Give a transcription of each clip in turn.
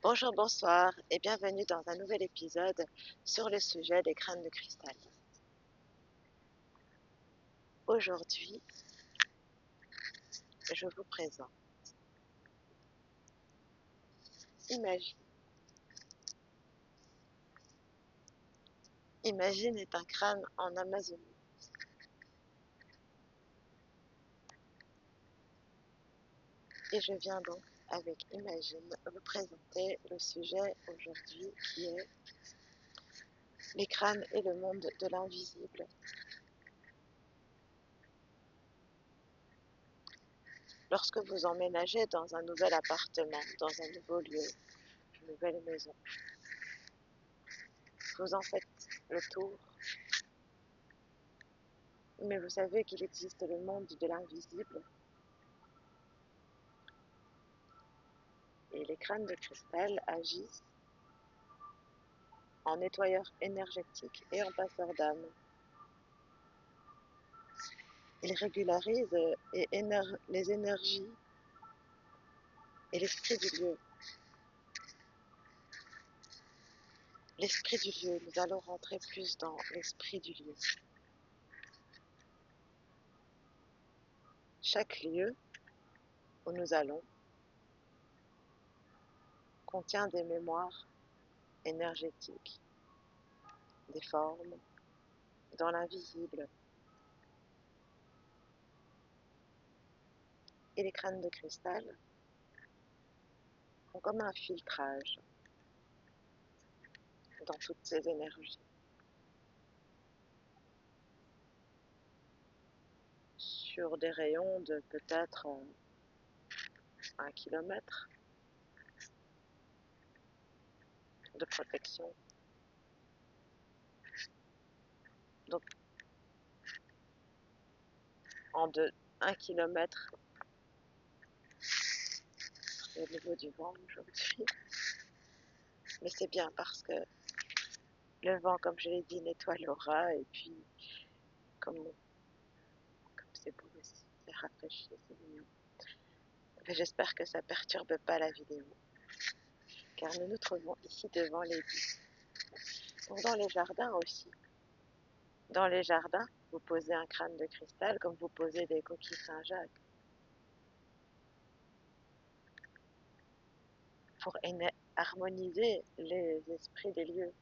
Bonjour, bonsoir et bienvenue dans un nouvel épisode sur le sujet des crânes de cristal. Aujourd'hui, je vous présente Imagine. Imagine est un crâne en Amazonie. Et je viens donc avec Imagine vous présenter le sujet aujourd'hui qui est les crânes et le monde de l'invisible. Lorsque vous emménagez dans un nouvel appartement, dans un nouveau lieu, une nouvelle maison, vous en faites le tour, mais vous savez qu'il existe le monde de l'invisible et les crânes de cristal agissent en nettoyeur énergétique et en passeur d'âme. Ils régularisent les énergies et l'esprit du lieu. L'esprit du lieu, nous allons rentrer plus dans l'esprit du lieu. Chaque lieu où nous allons contient des mémoires énergétiques, des formes, dans l'invisible. Et les crânes de cristal font comme un filtrage dans toutes ces énergies. Sur des rayons de peut-être 1 kilomètre de protection. Donc, en 1 kilomètre au niveau du vent aujourd'hui. Mais c'est bien parce que le vent, comme je l'ai dit, nettoie l'aura et puis comme c'est beau aussi, c'est rafraîchi, c'est mignon. J'espère que ça perturbe pas la vidéo car nous nous trouvons ici devant l'église. Donc dans les jardins aussi. Dans les jardins, vous posez un crâne de cristal comme vous posez des coquilles Saint-Jacques pour harmoniser les esprits des lieux.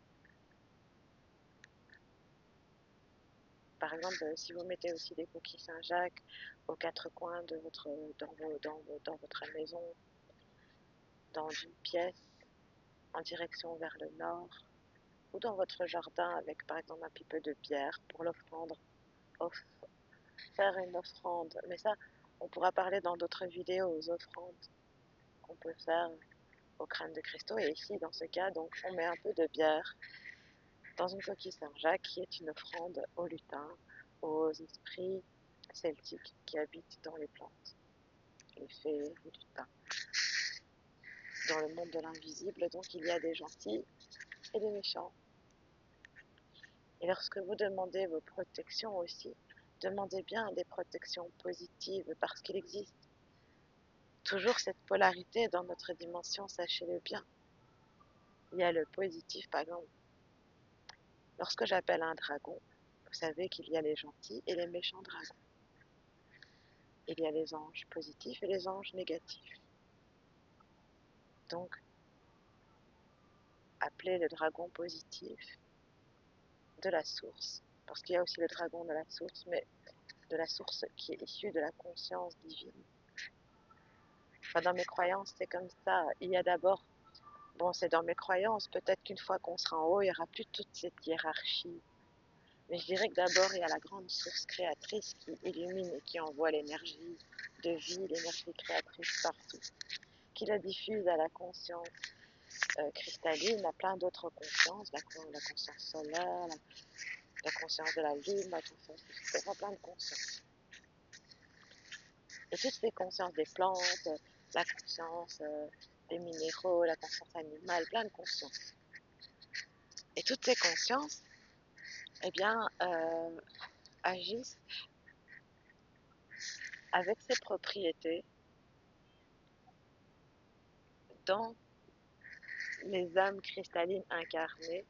Par exemple, si vous mettez aussi des coquilles Saint-Jacques aux 4 coins de dans votre maison, dans une pièce, en direction vers le nord, ou dans votre jardin avec par exemple un petit peu de pierre pour l'offrande, faire une offrande. Mais ça, on pourra parler dans d'autres vidéos aux offrandes qu'on peut faire au crâne de cristaux. Et ici, dans ce cas, donc, on met un peu de bière dans une coquille Saint-Jacques qui est une offrande aux lutins, aux esprits celtiques qui habitent dans les plantes, les fées, les lutins. Dans le monde de l'invisible, donc, il y a des gentils et des méchants. Et lorsque vous demandez vos protections aussi, demandez bien des protections positives parce qu'il existe toujours cette polarité dans notre dimension, sachez-le bien. Il y a le positif, par exemple. Lorsque j'appelle un dragon, vous savez qu'il y a les gentils et les méchants dragons. Il y a les anges positifs et les anges négatifs. Donc, appelez le dragon positif de la source, parce qu'il y a aussi le dragon de la source, mais de la source qui est issue de la conscience divine. Enfin, dans mes croyances, c'est comme ça. Il y a d'abord, bon, c'est dans mes croyances, peut-être qu'une fois qu'on sera en haut, il n'y aura plus toute cette hiérarchie. Mais je dirais que d'abord, il y a la grande source créatrice qui illumine et qui envoie l'énergie de vie, l'énergie créatrice partout, qui la diffuse à la conscience cristalline, à plein d'autres consciences, la conscience solaire, la conscience de la lune, la conscience, etc., plein de consciences. Et toutes ces consciences des plantes, la conscience des minéraux, la conscience animale, plein de consciences. Et toutes ces consciences, eh bien, agissent avec ses propriétés dans les âmes cristallines incarnées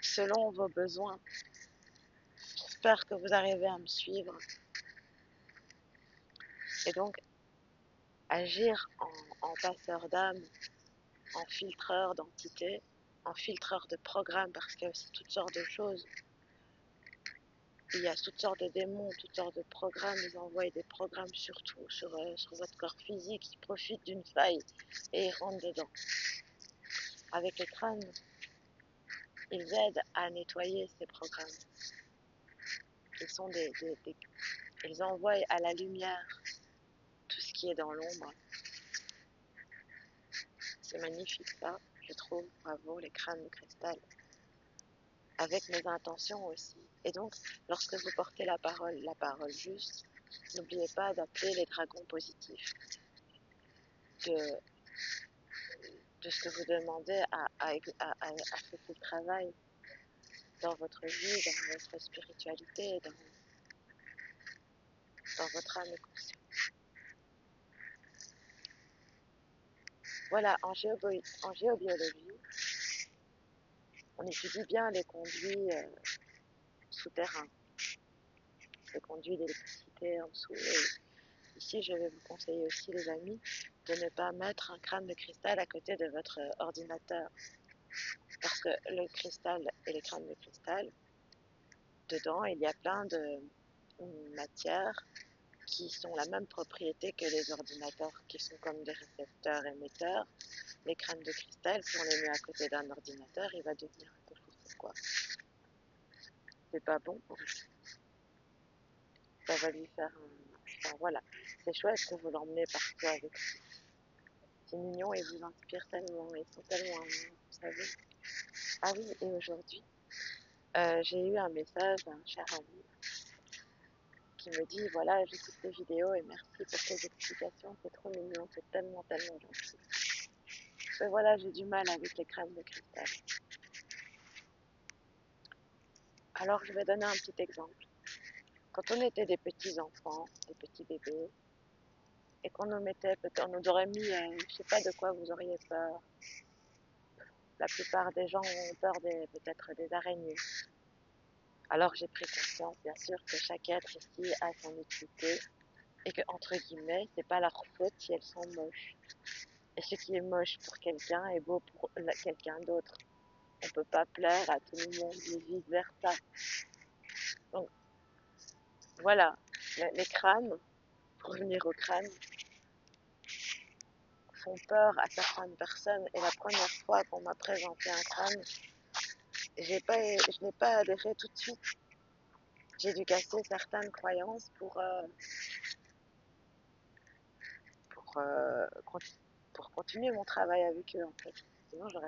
selon vos besoins. J'espère que vous arrivez à me suivre et donc agir en passeur d'âme, en filtreur d'entités, en filtreur de programmes, parce qu'il y a aussi toutes sortes de choses. Il y a toutes sortes de démons, toutes sortes de programmes. Ils envoient des programmes surtout sur votre corps physique. Ils profitent d'une faille et ils rentrent dedans. Avec le crâne, ils aident à nettoyer ces programmes. Ils envoient à la lumière tout ce qui est dans l'ombre. C'est magnifique ça, je trouve. Bravo, les crânes de cristal. Avec mes intentions aussi. Et donc, lorsque vous portez la parole juste, n'oubliez pas d'appeler les dragons positifs. De ce que vous demandez à ce qu'ils travaillent dans votre vie, dans votre spiritualité, dans votre âme et conscience. Voilà, en géobiologie, on étudie bien les conduits souterrains, les conduits d'électricité en dessous. Et ici, je vais vous conseiller aussi, les amis, de ne pas mettre un crâne de cristal à côté de votre ordinateur. Parce que le cristal et les crânes de cristal, dedans, il y a plein de matières qui sont la même propriété que les ordinateurs, qui sont comme des récepteurs émetteurs. Les crânes de cristal, si on les met à côté d'un ordinateur, il va devenir un peu n'importe quoi. C'est pas bon pour lui. Ça va lui faire un... Enfin, voilà, c'est chouette que vous l'emmenez partout avec vous. C'est mignon et vous inspire tellement, ils sont tellement amoureux, vous savez. Ah oui, et aujourd'hui, j'ai eu un message d'un cher ami qui me dit, voilà, j'écoute tes vidéos et merci pour tes explications, c'est trop mignon, c'est tellement, tellement gentil. Mais voilà, j'ai du mal avec les crânes de cristal. Alors, je vais donner un petit exemple. Quand on était des petits enfants, des petits bébés, et qu'on nous mettait, on nous aurait mis, je sais pas de quoi vous auriez peur. La plupart des gens ont peur peut-être des araignées. Alors j'ai pris conscience, bien sûr, que chaque être ici a son utilité et que, entre guillemets, c'est pas leur faute si elles sont moches. Et ce qui est moche pour quelqu'un est beau pour quelqu'un d'autre. On peut pas plaire à tout le monde et vice versa. Donc voilà, les crânes, pour revenir aux crânes, font peur à certaines personnes. Et la première fois qu'on m'a présenté un crâne, je n'ai pas adhéré tout de suite. J'ai dû casser certaines croyances euh, pour continuer mon travail avec eux en fait. Sinon je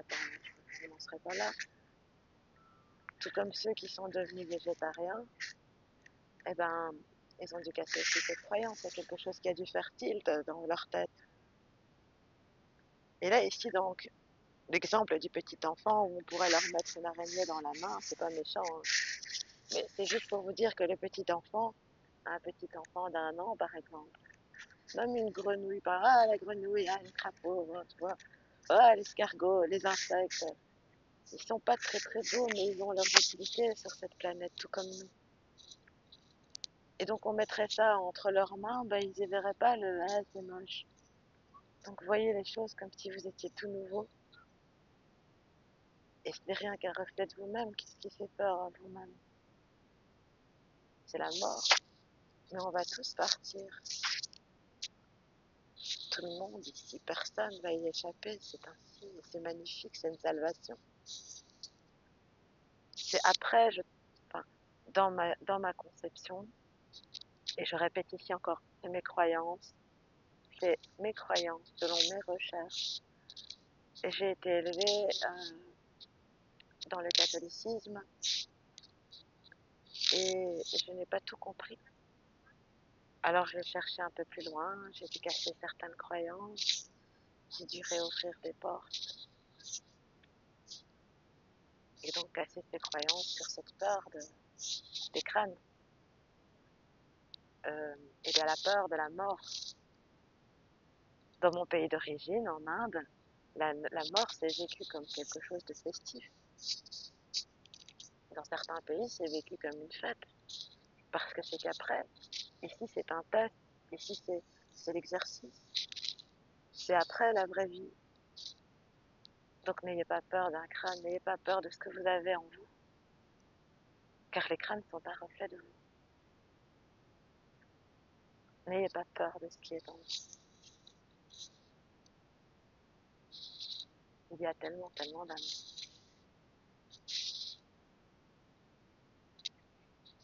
n'en serais pas là. Tout comme ceux qui sont devenus végétariens, eh ben, ils ont dû casser aussi cette croyance. Il y a quelque chose qui a dû faire tilt dans leur tête. Et là ici donc, l'exemple du petit enfant où on pourrait leur mettre une araignée dans la main, c'est pas méchant, hein. Mais c'est juste pour vous dire que le petit enfant, un petit enfant d'1 an par exemple, même une grenouille, la grenouille, le crapaud, tu vois, l'escargot, les insectes, ils sont pas très très beaux, mais ils ont leur utilité sur cette planète, tout comme nous. Et donc on mettrait ça entre leurs mains, ils y verraient pas le c'est moche. Donc voyez les choses comme si vous étiez tout nouveau. Et ce n'est rien qu'un reflet de vous-même. Qu'est-ce qui fait peur à vous-même? C'est la mort. Mais on va tous partir. Tout le monde ici, personne va y échapper. C'est ainsi, c'est magnifique, c'est une salvation. C'est après, enfin, dans ma conception, et je répète ici encore, c'est mes croyances selon mes recherches. Et j'ai été élevée dans le catholicisme et je n'ai pas tout compris. Alors j'ai cherché un peu plus loin, j'ai dû casser certaines croyances, j'ai dû réouvrir des portes et donc casser ces croyances sur cette peur des crânes et de la peur de la mort. Dans mon pays d'origine, en Inde, La mort, c'est vécu comme quelque chose de festif. Dans certains pays, c'est vécu comme une fête. Parce que c'est qu'après, ici c'est un test, ici c'est l'exercice. C'est après la vraie vie. Donc n'ayez pas peur d'un crâne, n'ayez pas peur de ce que vous avez en vous. Car les crânes sont un reflet de vous. N'ayez pas peur de ce qui est en vous. Il y a tellement, tellement d'amour.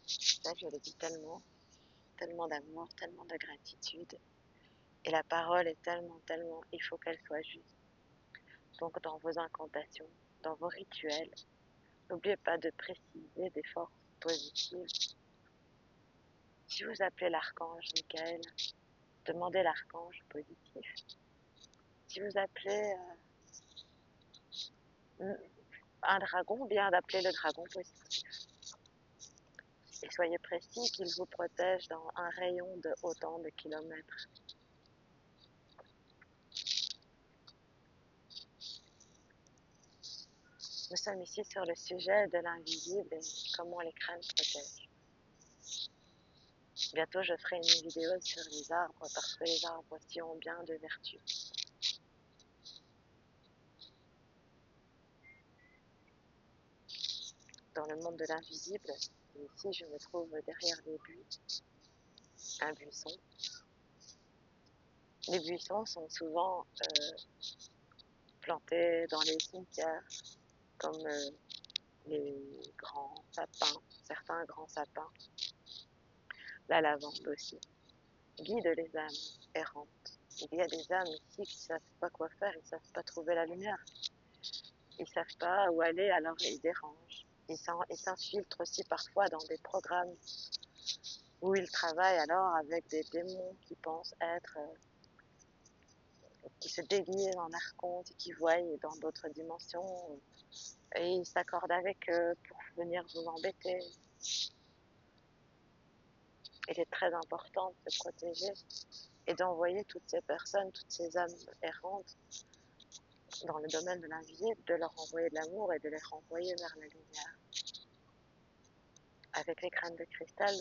Ça, je le dis tellement, tellement d'amour, tellement de gratitude. Et la parole est tellement, tellement, il faut qu'elle soit juste. Donc dans vos incantations, dans vos rituels, n'oubliez pas de préciser des forces positives. Si vous appelez l'archange Michael, demandez l'archange positif. Si vous appelez un dragon, bien d'appeler le dragon positif. Et soyez précis qu'il vous protège dans un rayon de autant de kilomètres. Nous sommes ici sur le sujet de l'invisible et comment les crânes protègent. Bientôt, je ferai une vidéo sur les arbres parce que les arbres aussi ont bien de vertus. Dans le monde de l'invisible, ici je me trouve derrière les buis, un buisson. Les buissons sont souvent plantés dans les cimetières, comme les grands sapins, certains grands sapins, la lavande aussi, guide les âmes errantes. Il y a des âmes ici qui ne savent pas quoi faire, ils ne savent pas trouver la lumière, ils ne savent pas où aller, alors ils dérangent. Ils s'infiltrent aussi parfois dans des programmes où ils travaillent alors avec des démons qui pensent être, qui se déguisent en archontes et qui voient dans d'autres dimensions et ils s'accordent avec eux pour venir vous embêter. Il est très important de se protéger et d'envoyer toutes ces personnes, toutes ces âmes errantes dans le domaine de l'invisible, de leur envoyer de l'amour et de les renvoyer vers la lumière. Avec les crânes de cristal,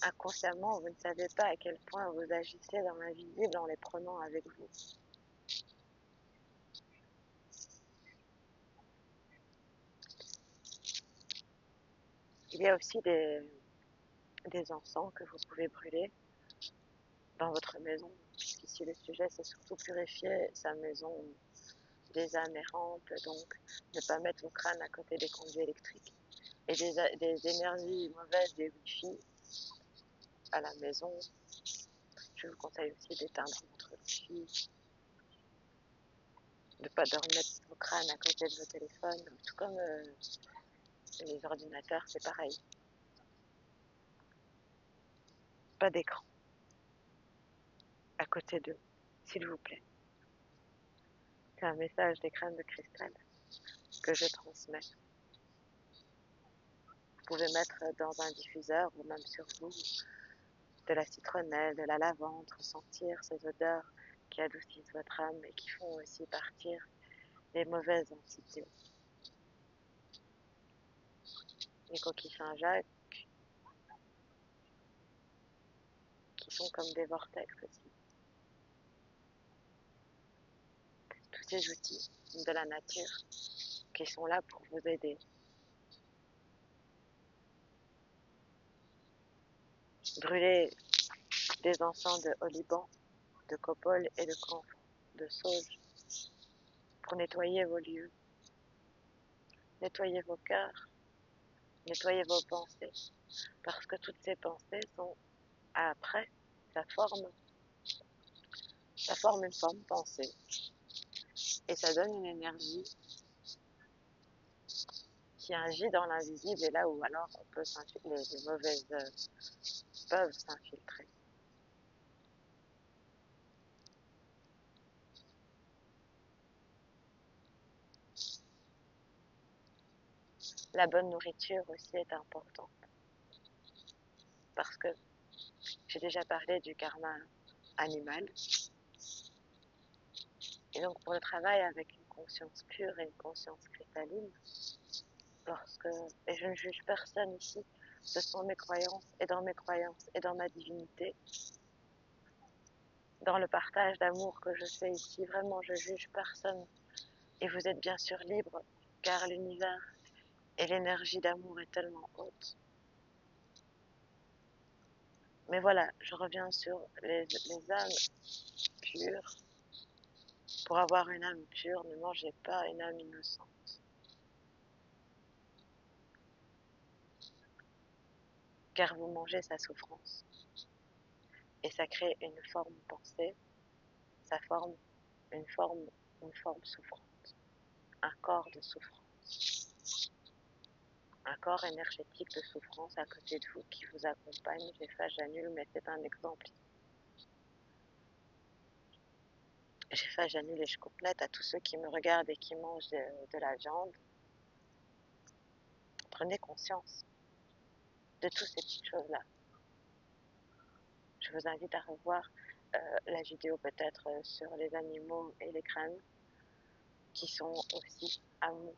inconsciemment, vous ne savez pas à quel point vous agissez dans l'invisible en les prenant avec vous. Il y a aussi des encens que vous pouvez brûler dans votre maison, puisqu'ici le sujet c'est surtout purifier sa maison des âmes errantes, donc ne pas mettre vos crânes à côté des conduits électriques et des énergies mauvaises des Wi-Fi à la maison. Je vous conseille aussi d'éteindre votre Wi-Fi, de ne pas remettre vos crânes à côté de vos téléphones, tout comme les ordinateurs, c'est pareil. Pas d'écran à côté d'eux, s'il vous plaît. C'est un message des crânes de cristal que je transmets. Vous pouvez mettre dans un diffuseur ou même sur vous de la citronnelle, de la lavande, ressentir ces odeurs qui adoucissent votre âme et qui font aussi partir les mauvaises entités. Les coquilles Saint-Jacques qui sont comme des vortex aussi. Tous ces outils de la nature qui sont là pour vous aider. Brûlez des encens de oliban, de coppole et de camphre, de sauge pour nettoyer vos lieux, nettoyer vos cœurs, nettoyer vos pensées, parce que toutes ces pensées sont après, ça forme une forme pensée et ça donne une énergie qui agit dans l'invisible et là où alors on peut les mauvaises peuvent s'infiltrer. La bonne nourriture aussi est importante parce que j'ai déjà parlé du karma animal Et donc pour le travail avec une conscience pure et une conscience cristalline, et je ne juge personne ici, ce sont mes croyances et dans ma divinité, dans le partage d'amour que je fais ici, vraiment je juge personne. Et vous êtes bien sûr libre, car l'univers et l'énergie d'amour est tellement haute. Mais voilà, je reviens sur les âmes pures. Pour avoir une âme pure, ne mangez pas une âme innocente. Car vous mangez sa souffrance. Et ça crée une forme pensée, ça forme une forme souffrante, un corps de souffrance, un corps énergétique de souffrance à côté de vous qui vous accompagne. J'annule, mais c'est un exemple. J'annule et je complète à tous ceux qui me regardent et qui mangent de la viande. Prenez conscience de toutes ces petites choses-là. Je vous invite à revoir la vidéo peut-être sur les animaux et les crânes qui sont aussi amour.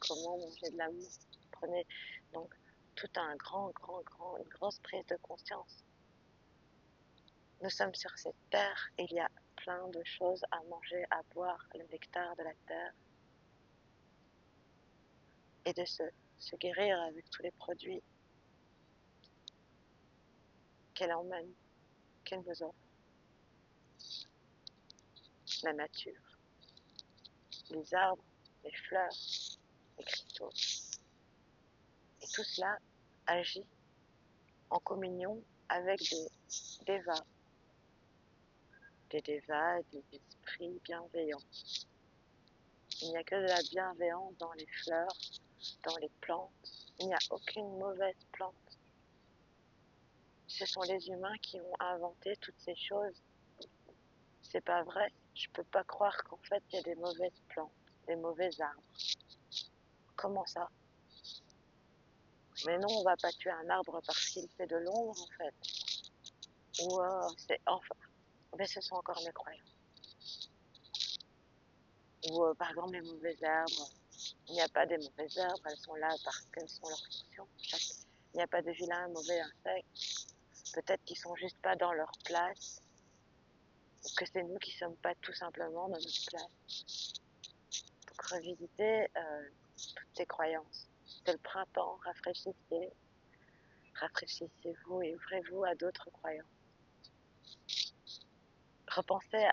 Comment manger de l'amour. Prenez donc tout une grosse prise de conscience. Nous sommes sur cette terre et il y a plein de choses à manger, à boire, le nectar de la terre et de se guérir avec tous les produits qu'elle emmène, qu'elle nous offre. La nature, les arbres, les fleurs, les cristaux. Et tout cela agit en communion avec des devas, des esprits bienveillants. Il n'y a que de la bienveillance dans les fleurs, dans les plantes. Il n'y a aucune mauvaise plante. Ce sont les humains qui ont inventé toutes ces choses. C'est pas vrai. Je peux pas croire qu'en fait il y a des mauvaises plantes, des mauvais arbres. Comment ça? Mais non, on va pas tuer un arbre parce qu'il fait de l'ombre en fait. Ou c'est enfin. Mais ce sont encore mes croyances. Ou par exemple les mauvaises herbes. Il n'y a pas des mauvaises herbes, elles sont là parce qu'elles sont leur fonction. Il n'y a pas de vilains mauvais insectes. Peut-être qu'ils sont juste pas dans leur place. Ou que c'est nous qui sommes pas tout simplement dans notre place. Donc revisitez toutes ces croyances. C'est le printemps, rafraîchissez-vous et ouvrez-vous à d'autres croyances. Repensez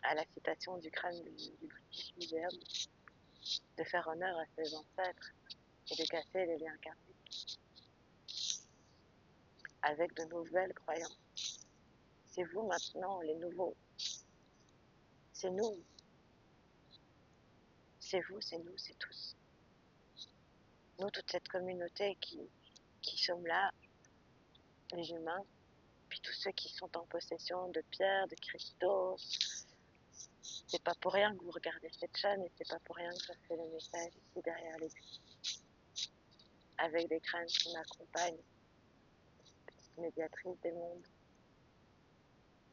à la citation du crâne du British Museum, de faire honneur à ses ancêtres et de casser les liens karmiques avec de nouvelles croyances. C'est vous maintenant, les nouveaux. C'est nous. C'est vous, c'est nous, c'est tous. Nous, toute cette communauté qui sommes là, les humains, puis tous ceux qui sont en possession de pierres, de cristaux. C'est pas pour rien que vous regardez cette chaîne et c'est pas pour rien que je fais le message ici derrière les buts. Avec des crânes qui m'accompagnent, petite médiatrice des mondes,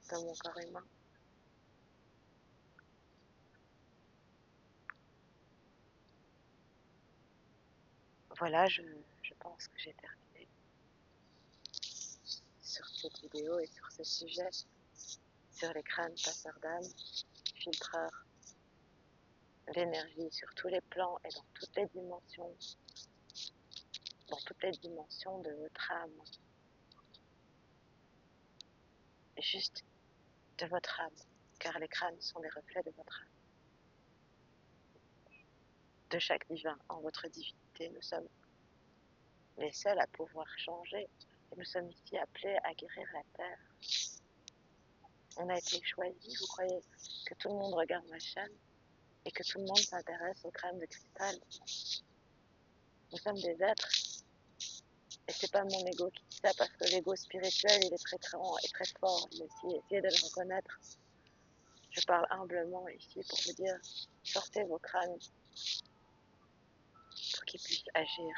dans mon corps humain. Voilà, je pense que j'ai terminé sur cette vidéo et sur ce sujet, sur les crânes passeurs d'âme, filtreurs d'énergie sur tous les plans et dans toutes les dimensions de votre âme, juste de votre âme, car les crânes sont des reflets de votre âme. De chaque divin en votre divinité, nous sommes les seuls à pouvoir changer et nous sommes ici appelés à guérir la terre. On a été choisis, vous croyez que tout le monde regarde ma chaîne et que tout le monde s'intéresse aux crânes de cristal? Nous sommes des êtres et c'est pas mon ego qui dit ça parce que l'ego spirituel il est très grand et très fort, mais essayez de le reconnaître. Je parle humblement ici pour vous dire, sortez vos crânes pour qu'ils puissent agir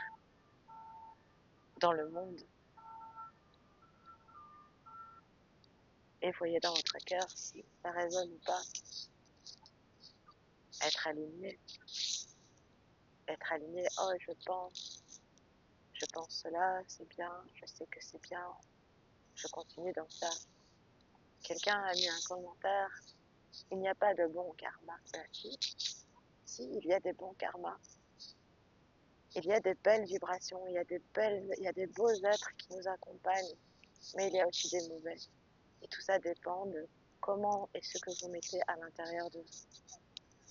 dans le monde et voyez dans votre cœur si ça résonne ou pas. Être aligné, oh je pense cela, c'est bien, je sais que c'est bien, je continue dans ça. Quelqu'un a mis un commentaire, il n'y a pas de bon karma. Ben, si, il y a des bons karmas. Il y a des belles vibrations, il y a des beaux êtres qui nous accompagnent, mais il y a aussi des mauvais. Et tout ça dépend de comment et ce que vous mettez à l'intérieur de vous.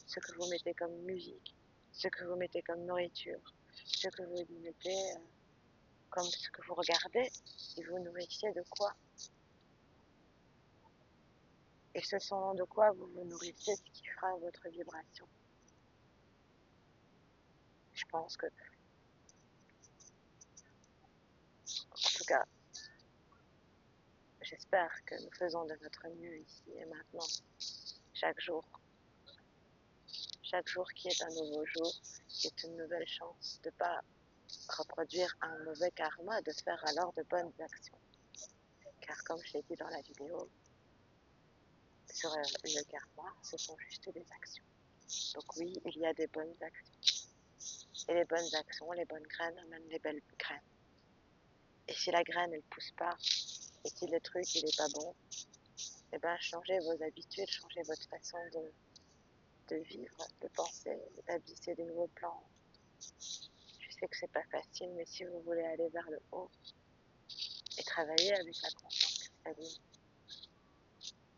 Ce que vous mettez comme musique, ce que vous mettez comme nourriture, ce que vous mettez comme ce que vous regardez, et vous nourrissez de quoi. Et ce sont de quoi vous vous nourrissez, ce qui fera votre vibration. Je pense que, en tout cas, j'espère que nous faisons de notre mieux ici et maintenant, chaque jour. Chaque jour qui est un nouveau jour, qui est une nouvelle chance de ne pas reproduire un mauvais karma, de faire alors de bonnes actions. Car comme je l'ai dit dans la vidéo, sur le karma, ce sont juste des actions. Donc oui, il y a des bonnes actions. Et les bonnes actions, les bonnes graines amènent les belles graines. Et si la graine, elle pousse pas, et si le truc, il est pas bon, eh ben, changez vos habitudes, changez votre façon de vivre, de penser, d'établir des nouveaux plans. Je sais que c'est pas facile, mais si vous voulez aller vers le haut et travailler avec la conscience cristalline,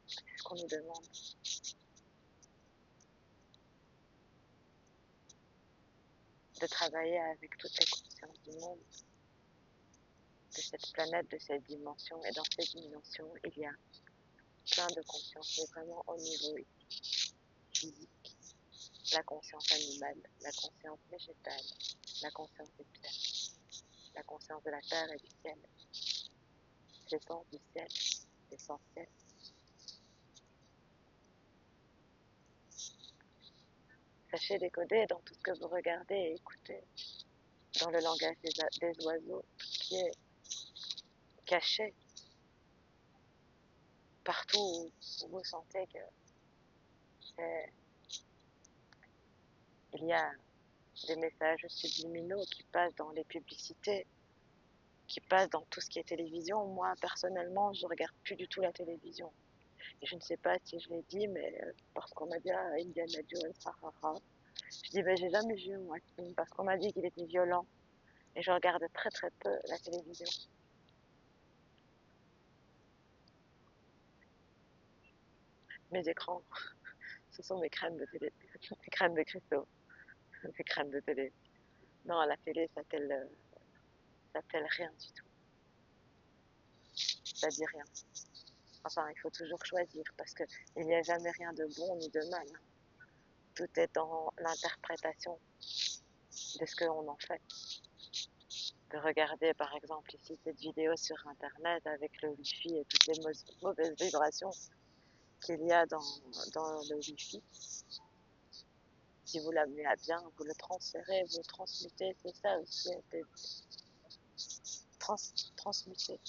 c'est ce qu'on nous demande. De travailler avec toutes les consciences du monde, de cette planète, de cette dimension. Et dans cette dimension, il y a plein de consciences, mais vraiment au niveau physique. La conscience animale, la conscience végétale, la conscience des pierres, la conscience de la terre et du ciel, l'essence du ciel, l'essentiel. Sachez décoder dans tout ce que vous regardez et écoutez, dans le langage des oiseaux, qui est caché partout où vous sentez que il y a des messages subliminaux qui passent dans les publicités, qui passent dans tout ce qui est télévision. Moi, personnellement, je regarde plus du tout la télévision. Et je ne sais pas si je l'ai dit, mais parce qu'on m'a dit, ah, Indiana Jones, hahaha. Je dis, ben, j'ai jamais vu, moi, ce film, parce qu'on m'a dit qu'il était violent. Et je regarde très très peu la télévision. Mes écrans, ce sont mes crèmes de télé, mes crèmes de cristaux, mes crèmes de télé. Non, la télé, ça telle rien du tout. Ça dit rien. Enfin, il faut toujours choisir parce que il n'y a jamais rien de bon ni de mal. Tout est dans l'interprétation de ce que l'on en fait. De regarder par exemple ici cette vidéo sur internet avec le wifi et toutes les mauvaises vibrations qu'il y a dans le wifi. Si vous l'amenez à bien, vous le transférez, vous le transmettez, c'est ça aussi, transmuter.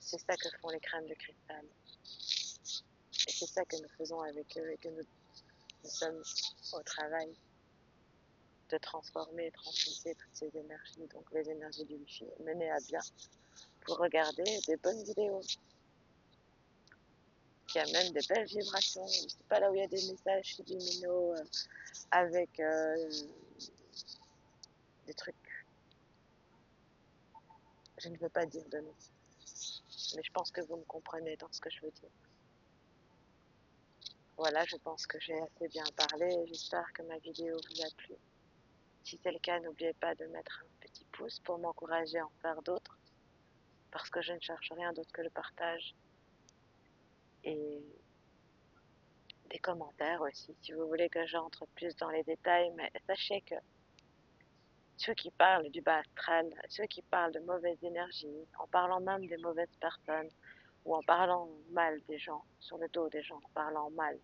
C'est ça que font les crèmes de cristal. Et c'est ça que nous faisons avec eux et que nous sommes au travail de transformer et transmuter toutes ces énergies, donc les énergies du wifi, menées à bien pour regarder des bonnes vidéos qui amènent des belles vibrations. C'est pas là où il y a des messages subliminaux avec des trucs. Je ne veux pas dire de nom, mais je pense que vous me comprenez dans ce que je veux dire. Voilà, je pense que j'ai assez bien parlé. J'espère que ma vidéo vous a plu. Si c'est le cas, n'oubliez pas de mettre un petit pouce pour m'encourager à en faire d'autres, parce que je ne cherche rien d'autre que le partage et des commentaires aussi, si vous voulez que j'entre plus dans les détails. Mais sachez que ceux qui parlent du bas astral, ceux qui parlent de mauvaises énergies, en parlant même des mauvaises personnes, ou en parlant mal des gens, sur le dos des gens, en parlant mal,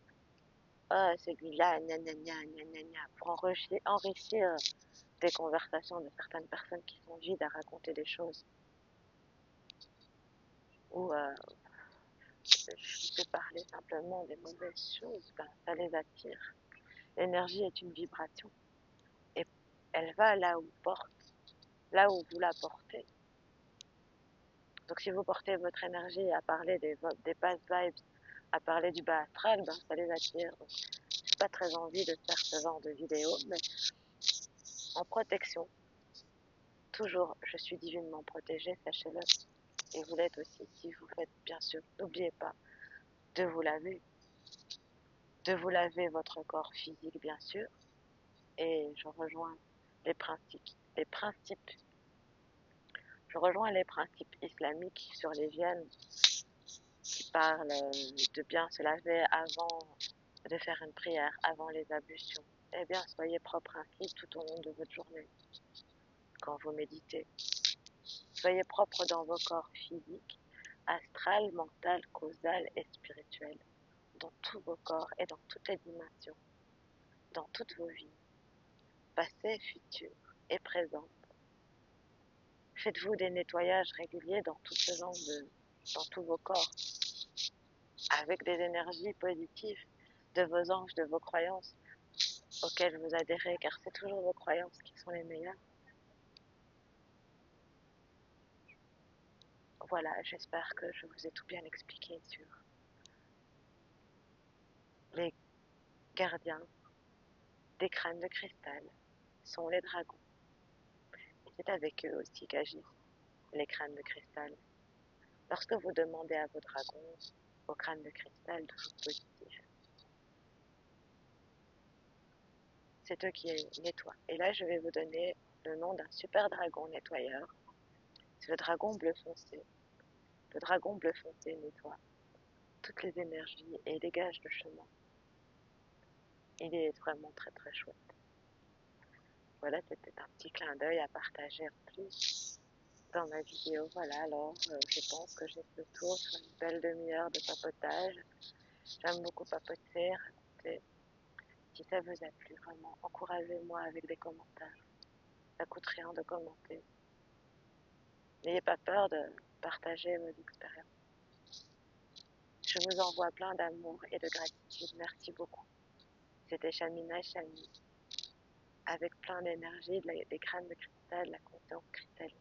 ah, celui-là, gna gna gna gna gna gna, pour enrichir des conversations de certaines personnes qui sont vides à raconter des choses. je peux parler simplement des mauvaises choses, ben, ça les attire. L'énergie est une vibration et elle va là où vous la portez. Donc si vous portez votre énergie à parler des bad vibes, à parler du bas astral, ben, ça les attire. Donc, j'ai pas très envie de faire ce genre de vidéo, mais en protection, toujours, je suis divinement protégée, sachez-le, et vous l'êtes aussi si vous faites, bien sûr, n'oubliez pas de vous laver, votre corps physique, bien sûr, et les principes, je rejoins les principes islamiques sur l'hygiène qui parlent de bien se laver avant de faire une prière, avant les ablutions. Eh bien, soyez propre ainsi tout au long de votre journée, quand vous méditez. Soyez propre dans vos corps physiques, astral, mental, causal et spirituel, dans tous vos corps et dans toutes les dimensions, dans toutes vos vies, passé, futur et présent. Faites-vous des nettoyages réguliers dans dans tous vos corps, avec des énergies positives de vos anges, de vos croyances auxquelles vous adhérez, car c'est toujours vos croyances qui sont les meilleures. Voilà, j'espère que je vous ai tout bien expliqué sur les gardiens des crânes de cristal sont les dragons. Et c'est avec eux aussi qu'agissent les crânes de cristal. Lorsque vous demandez à vos dragons, vos crânes de cristal, de choses positives, c'est eux qui nettoient. Et là, je vais vous donner le nom d'un super dragon nettoyeur. C'est le dragon bleu foncé. Le dragon bleu foncé nettoie toutes les énergies et dégage le chemin. Il est vraiment très très chouette. Voilà, c'était un petit clin d'œil à partager en plus dans ma vidéo. Voilà, alors je pense que j'ai fait le tour sur une belle demi-heure de papotage. J'aime beaucoup papoter, raconter. Si ça vous a plu, vraiment, encouragez-moi avec des commentaires. Ça coûte rien de commenter. N'ayez pas peur de partager vos expériences. Je vous envoie plein d'amour et de gratitude. Merci beaucoup. C'était Shamina Shami, avec plein d'énergie, des crânes de cristal, de la conscience cristalline.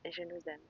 Et je nous aime.